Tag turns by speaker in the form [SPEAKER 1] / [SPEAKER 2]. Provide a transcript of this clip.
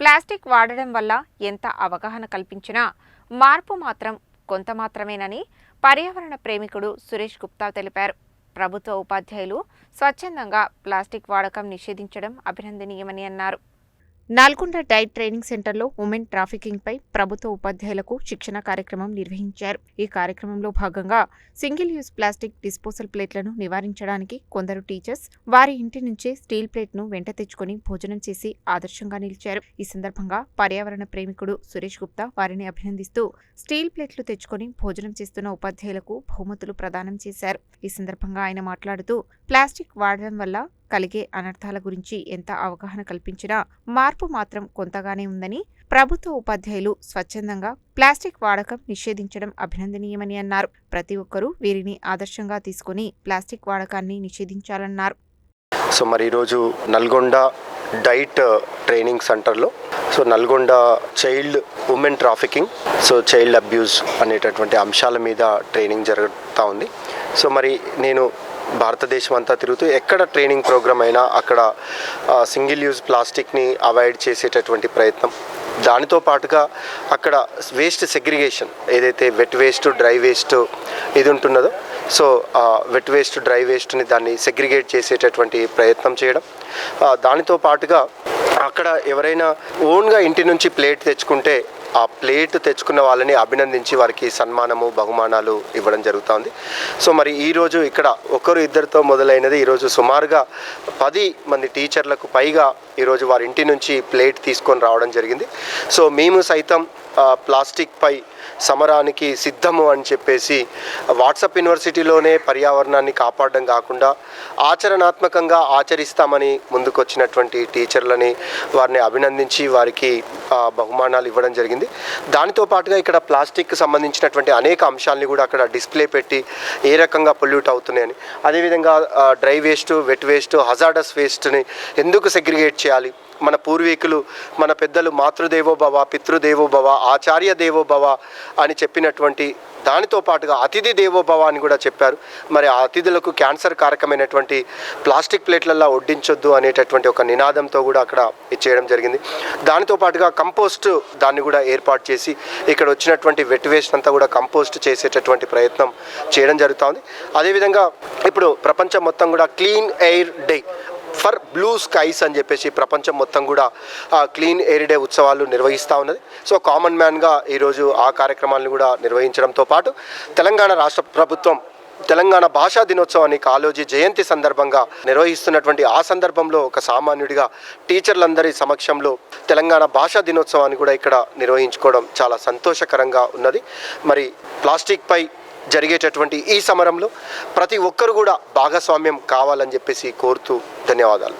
[SPEAKER 1] Plastic వాడడం వల్ల ఎంత అవగాహన కల్పించినా మార్పు మాత్రం కొంత మాత్రమేనని పర్యావరణ ప్రేమికుడు సురేష్ గుప్తా తెలిపారు. ప్రభుత్వ ఉపాధ్యాయులు స్వచ్ఛందంగా ప్లాస్టిక్ వాడకం నిషేధించడం అభినందనీయమని అన్నారు. నల్గొండ డైట్ ట్రైనింగ్ సెంటర్లో ఉమెన్ ట్రాఫికింగ్పై ప్రభుత్వ ఉపాధ్యాయులకు శిక్షణ కార్యక్రమం నిర్వహించారు. ఈ కార్యక్రమంలో భాగంగా సింగిల్ యూజ్ ప్లాస్టిక్ డిస్పోజల్ ప్లేట్లను నివారించడానికి కొందరు టీచర్స్ వారి ఇంటి నుంచే స్టీల్ ప్లేట్ను వెంట తెచ్చుకుని భోజనం చేసి ఆదర్శంగా నిలిచారు. ఈ సందర్భంగా పర్యావరణ ప్రేమికుడు సురేష్ గుప్తా వారిని అభినందిస్తూ స్టీల్ ప్లేట్లు తెచ్చుకుని భోజనం చేస్తున్న ఉపాధ్యాయులకు బహుమతులు ప్రదానం చేశారు. ఈ సందర్భంగా ఆయన మాట్లాడుతూ ప్లాస్టిక్ వాడడం వల్ల కలిగే అనర్థాల గురించి ఎంత అవగాహన కల్పించినా మార్పు మాత్రం కొంతగానే ఉందని, ప్రభుత్వ ఉపాధ్యాయులు స్వచ్ఛందంగా ప్లాస్టిక్ వాడకం నిషేధించడం అభినందనీయమని అన్నారు. ప్రతి ఒక్కరూ వీరిని ఆదర్శంగా తీసుకుని ప్లాస్టిక్ వాడకాన్ని నిషేధించాలన్నారు.
[SPEAKER 2] సో మరి ఈరోజు నల్గొండ డైట్ ట్రైనింగ్ సెంటర్లో Nalgonda child women trafficking child abuse అనేటటువంటి అంశాల మీద ట్రైనింగ్ జరుగుతూ ఉంది. సో మరి నేను భారతదేశం అంతా తిరుగుతూ ఎక్కడ ట్రైనింగ్ ప్రోగ్రామ్ అయినా అక్కడ సింగిల్ యూజ్ ప్లాస్టిక్ని అవాయిడ్ చేసేటటువంటి ప్రయత్నం, దానితో పాటుగా అక్కడ వేస్ట్ సెగ్రిగేషన్ ఏదైతే వెట్ వేస్ట్ డ్రై వేస్ట్ ఇది ఉంటున్నదో వెట్ వేస్ట్ డ్రై వేస్ట్ని దాన్ని సెగ్రిగేట్ చేసేటటువంటి ప్రయత్నం చేయడం, దానితో పాటుగా అక్కడ ఎవరైనా ఓన్గా ఇంటి నుంచి ప్లేట్ తెచ్చుకుంటే ఆ ప్లేట్ తెచ్చుకున్న వాళ్ళని అభినందించి వారికి సన్మానము బహుమానాలు ఇవ్వడం జరుగుతుంది. మరి ఈరోజు ఇక్కడ ఒకరు ఇద్దరితో మొదలైనది ఈరోజు సుమారుగా 10 మంది టీచర్లకు పైగా ఈరోజు వారి ఇంటి నుంచి ప్లేట్ తీసుకొని రావడం జరిగింది. మేము సైతం ప్లాస్టిక్ పై సమరానికి సిద్ధము అని చెప్పేసి వాట్సాప్ యూనివర్సిటీలోనే పర్యావరణాన్ని కాపాడడం కాకుండా ఆచరణాత్మకంగా ఆచరిస్తామని ముందుకొచ్చినటువంటి టీచర్లని వారిని అభినందించి వారికి బహుమానాలు ఇవ్వడం జరిగింది. దానితో పాటుగా ఇక్కడ ప్లాస్టిక్కి సంబంధించినటువంటి అనేక అంశాలని కూడా అక్కడ డిస్ప్లే పెట్టి ఏ రకంగా పొల్యూట్ అవుతున్నాయని, అదేవిధంగా dry waste wet waste hazardous వేస్ట్ని ఎందుకు సెగ్రిగేట్ చేయాలి, మన పూర్వీకులు మన పెద్దలు మాతృదేవోభవ పితృదేవోభవ ఆచార్య దేవోభవ అని చెప్పినటువంటి దానితో పాటుగా అతిథి దేవోభవ అని కూడా చెప్పారు. మరి ఆ అతిథులకు క్యాన్సర్ కారకమైనటువంటి ప్లాస్టిక్ ప్లేట్లలో వడ్డించొద్దు అనేటటువంటి ఒక నినాదంతో కూడా అక్కడ ఇచ్చేయడం జరిగింది. దానితో పాటుగా కంపోస్ట్ దాన్ని కూడా ఏర్పాటు చేసి ఇక్కడ వచ్చినటువంటి వెట్ వేస్ట్ అంతా కూడా కంపోస్ట్ చేసేటటువంటి ప్రయత్నం చేయడం జరుగుతుంది. అదేవిధంగా ఇప్పుడు ప్రపంచం మొత్తం కూడా clean air day for blue skies అని చెప్పేసి ప్రపంచం మొత్తం కూడా క్లీన్ ఎయిర్ డే ఉత్సవాలు నిర్వహిస్తూ ఉన్నది. కామన్ మ్యాన్గా ఈరోజు ఆ కార్యక్రమాలను కూడా నిర్వహించడంతో పాటు తెలంగాణ రాష్ట్ర ప్రభుత్వం తెలంగాణ భాషా దినోత్సవాన్ని కాళోజీ జయంతి సందర్భంగా నిర్వహిస్తున్నటువంటి ఆ సందర్భంలో ఒక సామాన్యుడిగా టీచర్లందరి సమక్షంలో తెలంగాణ భాషా దినోత్సవాన్ని కూడా ఇక్కడ నిర్వహించుకోవడం చాలా సంతోషకరంగా ఉన్నది. మరి ప్లాస్టిక్ పై జరిగేటటువంటి ఈ సమరంలో ప్రతి ఒక్కరు కూడా భాగస్వామ్యం కావాలని చెప్పేసి కోరుతూ ధన్యవాదాలు.